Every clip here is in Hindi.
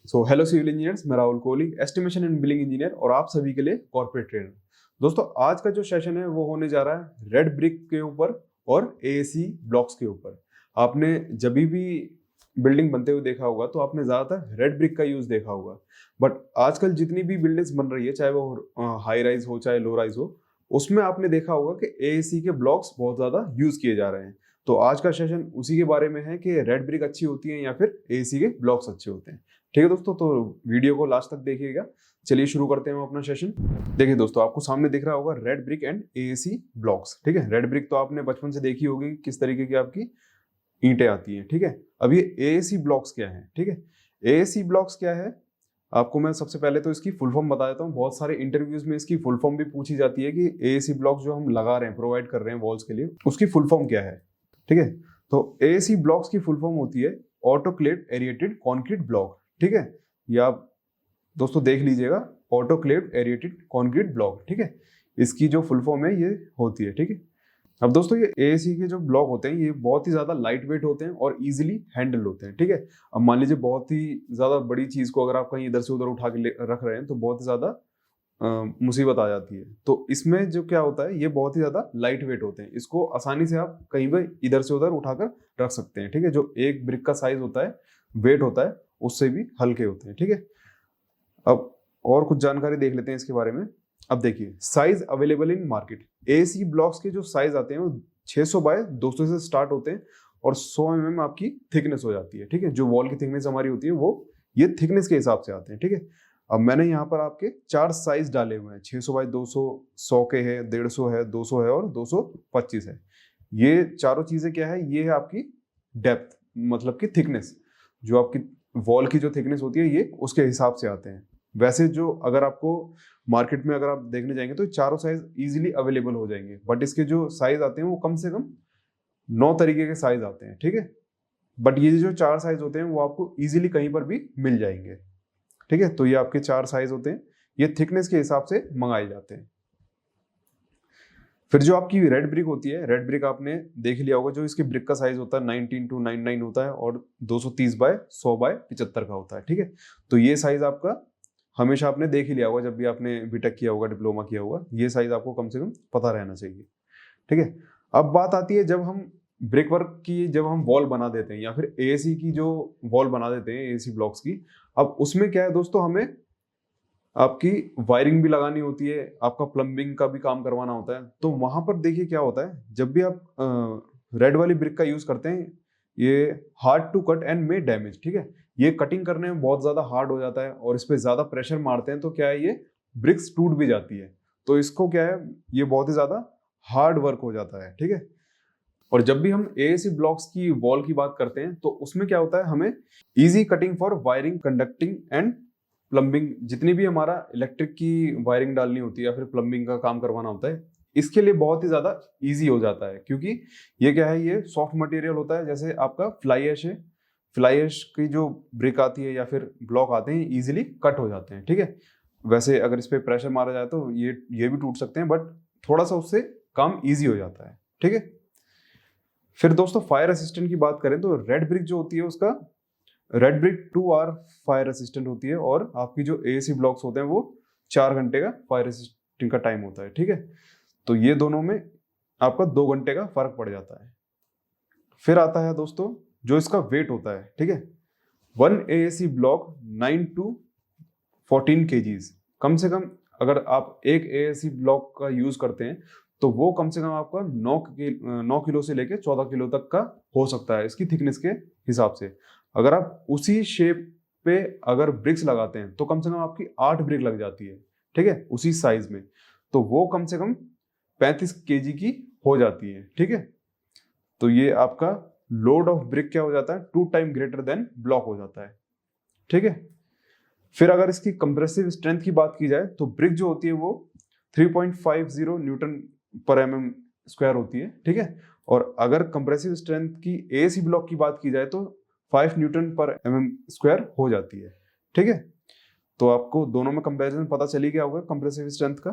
सो हेलो सिविल इंजीनियर्स, मैं Rahul Kohli, estimation and billing engineer और आप सभी के लिए कॉर्पोरेट ट्रेनर। दोस्तों, आज का जो सेशन है वो होने जा रहा है रेड ब्रिक के ऊपर और एएसी ब्लॉक्स के ऊपर। आपने जब भी बिल्डिंग बनते हुए देखा होगा तो आपने ज़्यादातर रेड ब्रिक का यूज़ देखा होगा। बट आजकल जितनी भी बिल्डिंग्स बन रही है, चाहे वो हाई राइज हो चाहे लो राइज हो, उसमें आपने देखा होगा कि एएसी के ब्लॉक्स बहुत ज़्यादा यूज़ किए जा रहे हैं। तो आज का सेशन उसी के बारे में है कि रेड ब्रिक अच्छी होती है या फिर एएसी के ब्लॉक्स अच्छे होते हैं। ठीक है दोस्तों, तो वीडियो को लास्ट तक देखिएगा। चलिए शुरू करते हैं हम अपना सेशन। देखिए दोस्तों, आपको सामने दिख रहा होगा red brick and AAC blocks. ठीक है, रेड ब्रिक तो आपने बचपन से देखी होगी किस तरीके की आपकी ईंटें आती हैं। ठीक है, अब ये एएसी ब्लॉक्स क्या है। ठीक है, एएसी ब्लॉक्स क्या है, आपको मैं सबसे पहले तो इसकी फुल फॉर्म बता देता हूँ। बहुत सारे इंटरव्यूज में इसकी फुल फॉर्म भी पूछी जाती है कि एएसी ब्लॉक जो हम लगा रहे हैं, प्रोवाइड कर रहे हैं वॉल्स के लिए, उसकी फुल फॉर्म क्या है। ठीक है, तो एएसी ब्लॉक्स की फुल फॉर्म होती है ऑटोक्लेव्ड एरिएटेड कंक्रीट ब्लॉक। ठीक है, ये आप दोस्तों देख लीजिएगा, ऑटोक्लेव्ड एरिएटेड कंक्रीट ब्लॉक। ठीक है, इसकी जो फुल फॉर्म है ये होती है। ठीक है, अब दोस्तों ये एएसी के जो ब्लॉक होते हैं ये बहुत ही ज़्यादा लाइट वेट होते हैं और इजीली हैंडल होते हैं। ठीक है, अब मान लीजिए बहुत ही ज़्यादा बड़ी चीज़ को अगर आप कहीं इधर से उधर उठा के रख रहे हैं तो बहुत ही ज़्यादा मुसीबत आ जाती है। तो इसमें जो क्या होता है, ये बहुत ही ज़्यादा लाइट वेट होते हैं, इसको आसानी से आप कहीं भी इधर से उधर उठाकर रख सकते हैं। ठीक है, जो एक ब्रिक का साइज होता है, वेट होता है, उससे भी हल्के होते हैं। ठीक है, अब और कुछ जानकारी देख लेते हैं इसके बारे में। अब देखिए, size available in market. AC blocks के जो साइज आते हैं वो 600 बाय 200 से स्टार्ट होते हैं और 100 mm आपकी थिकनेस हो जाती है। ठीक है, जो वॉल की थिकनेस हमारी होती है वो ये थिकनेस के हिसाब से आते हैं। ठीक है, अब मैंने यहाँ पर आपके 4 साइज डाले हुए हैं, 600 बाय 200, 100 के है, 150 है, 200 है और 225 है। ये चारों चीजें क्या है, ये है आपकी डेप्थ, मतलब कि थिकनेस। जो आपकी वॉल की जो थिकनेस होती है ये उसके हिसाब से आते हैं। वैसे जो अगर आपको मार्केट में अगर आप देखने जाएंगे तो चारों साइज इजीली अवेलेबल हो जाएंगे, बट इसके जो साइज आते हैं वो कम से कम 9 तरीके के साइज आते हैं। ठीक है, बट ये जो 4 साइज होते हैं वो आपको इजीली कहीं पर भी मिल जाएंगे। ठीक है, तो ये आपके 4 साइज होते हैं, ये थिकनेस के हिसाब से मंगाए जाते हैं। फिर जो आपकी रेड ब्रिक होती है, रेड ब्रिक आपने देख लिया होगा, जो इसकी ब्रिक का साइज होता है 19x99 होता है और 230 बाय 100 बाय 75 का होता है। ठीक है, तो ये साइज आपका हमेशा आपने देख ही लिया होगा, जब भी आपने बीटेक किया होगा, डिप्लोमा किया होगा, ये साइज आपको कम से कम पता रहना चाहिए। ठीक है, अब बात आती है जब हम ब्रिक वर्क की, जब हम वॉल बना देते हैं या फिर एसी की जो वॉल बना देते हैं एसी ब्लॉक्स की, अब उसमें क्या है दोस्तों, हमें आपकी वायरिंग भी लगानी होती है, आपका प्लम्बिंग का भी काम करवाना होता है। तो वहां पर देखिए क्या होता है, जब भी आप रेड वाली ब्रिक का यूज करते हैं, ये hard to cut and may damage. ठीक है, ये कटिंग करने में बहुत ज्यादा हार्ड हो जाता है और इस पे ज्यादा प्रेशर मारते हैं तो क्या है, ये ब्रिक्स टूट भी जाती है। तो इसको क्या है, ये बहुत ही ज्यादा हार्ड वर्क हो जाता है। ठीक है, और जब भी हम एएसी ब्लॉक्स की वॉल की बात करते हैं तो उसमें क्या होता है, हमें easy cutting for wiring, conducting and plumbing, जितनी भी हमारा इलेक्ट्रिक की वायरिंग डालनी होती है या फिर प्लम्बिंग का काम करवाना होता है, इसके लिए बहुत ही ज्यादा इजी हो जाता है। क्योंकि ये क्या है, ये सॉफ्ट मटेरियल होता है। जैसे आपका फ्लाई ऐश है, फ्लाई ऐश की जो ब्रिक आती है या फिर ब्लॉक आते हैं, इजीली कट हो जाते हैं। ठीक है, वैसे अगर इस पे प्रेशर मारा जाए तो ये भी टूट सकते हैं, बट थोड़ा सा उससे काम ईजी हो जाता है। ठीक है, फिर दोस्तों फायर असिस्टेंट की बात करें तो रेड ब्रिक जो होती है उसका red brick 2 hour fire resistant होती है और आपकी जो एसी ब्लॉक्स होते हैं वो 4 घंटे का फायर असिस्टेंट का टाइम होता है। ठीक है, तो ये दोनों में आपका 2 घंटे का फर्क पड़ जाता है। फिर आता है दोस्तों जो इसका वेट होता है। ठीक है, 1 एएसी ब्लॉक 9 to 14 kgs, कम से कम अगर आप एक एएसी ब्लॉक का यूज करते हैं तो वो कम से कम आपका 9 किलो से लेके 14 किलो तक का हो सकता है इसकी थिकनेस के हिसाब से। अगर आप उसी शेप पे अगर ब्रिक्स लगाते हैं तो कम से कम आपकी 8 ब्रिक लग जाती है। ठीक है, उसी साइज में, तो वो कम से कम 35 kg की हो जाती है। ठीक है, तो ये आपका लोड ऑफ ब्रिक क्या हो जाता है, 2 टाइम ग्रेटर देन ब्लॉक हो जाता है। ठीक है, फिर अगर इसकी कंप्रेसिव स्ट्रेंथ की बात की जाए तो ब्रिक जो होती है वो 3.50 न्यूटन पर mm स्क्वायर होती है। ठीक है, और अगर कंप्रेसिव स्ट्रेंथ की एसी ब्लॉक की बात की जाए तो 5 न्यूटन पर mm स्क्वायर हो जाती है। ठीक है, तो आपको दोनों में कंपैरिजन पता चली गया होगा कंप्रेसिव स्ट्रेंथ का।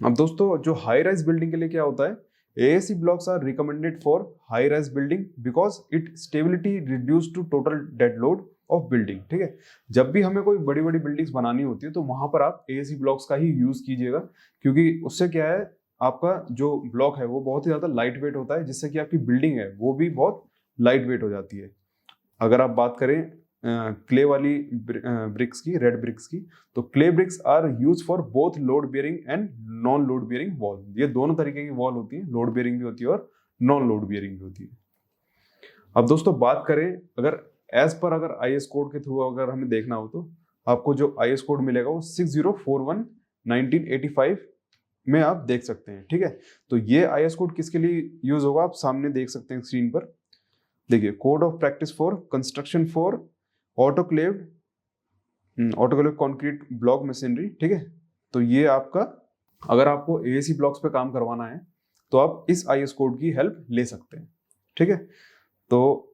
अब दोस्तों जो हाई राइज बिल्डिंग के लिए क्या होता है, AAC blocks are recommended for high rise building because it stability reduced to total dead load of building. ठीक है, जब भी हमें कोई बड़ी बड़ी बिल्डिंग्स बनानी होती है तो वहां पर आप एएसी ब्लॉक्स का ही यूज कीजिएगा, क्योंकि उससे क्या है, आपका जो ब्लॉक है वो बहुत ही ज्यादा लाइट वेट होता है, जिससे कि आपकी बिल्डिंग है वो भी बहुत लाइट वेट हो जाती है। अगर आप बात करें क्ले वाली ब्रिक्स की, रेड ब्रिक्स की, तो clay bricks are use for both load bearing and non load bearing wall. ये दोनों तरीके की वॉल होती है, लोड बियरिंग भी होती है और नॉन लोड बियरिंग भी होती है। अब दोस्तों बात करें, अगर एज पर अगर आईएस कोड के थ्रू अगर हमें देखना हो तो आपको जो आईएस कोड मिलेगा वो 6041/1985 में आप देख सकते हैं। ठीक है, तो ये आईएस कोड किसके लिए यूज होगा आप सामने देख सकते हैं स्क्रीन पर। देखिए, code of practice for construction for autoclaved concrete block machinery. ठीक है, तो ये आपका, अगर आपको एएसी ब्लॉक्स पे काम करवाना है तो आप इस आईएस कोड की हेल्प ले सकते हैं। ठीक है, तो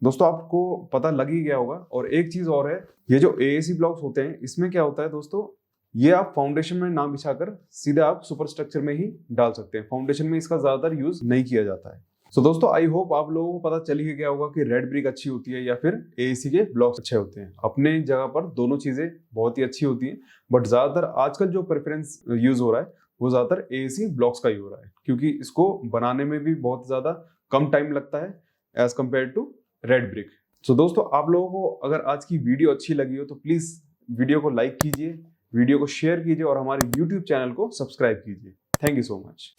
दोस्तों आपको पता लग ही गया होगा। और एक चीज और है, ये जो एएसी ब्लॉक्स होते हैं इसमें क्या होता है दोस्तों, ये आप फाउंडेशन में ना बिछाकर सीधे आप सुपर स्ट्रक्चर में ही डाल सकते हैं। फाउंडेशन में इसका ज्यादातर यूज नहीं किया जाता है। सो दोस्तों आई होप आप लोगों को पता चल ही गया होगा कि रेड ब्रिक अच्छी होती है या फिर एएसी के ब्लॉक्स अच्छे होते हैं। अपने जगह पर दोनों चीजें बहुत ही अच्छी होती हैं, बट ज्यादातर आजकल जो प्रेफरेंस यूज हो रहा है वो ज्यादातर एएसी ब्लॉक्स का ही हो रहा है, क्योंकि इसको बनाने में भी बहुत ज्यादा कम टाइम लगता है as compare to red brick. So दोस्तों आप लोगों को अगर आज की वीडियो अच्छी लगी हो तो प्लीज वीडियो को लाइक कीजिए, वीडियो को शेयर कीजिए और हमारे यूट्यूब चैनल को सब्सक्राइब कीजिए। Thank you so much.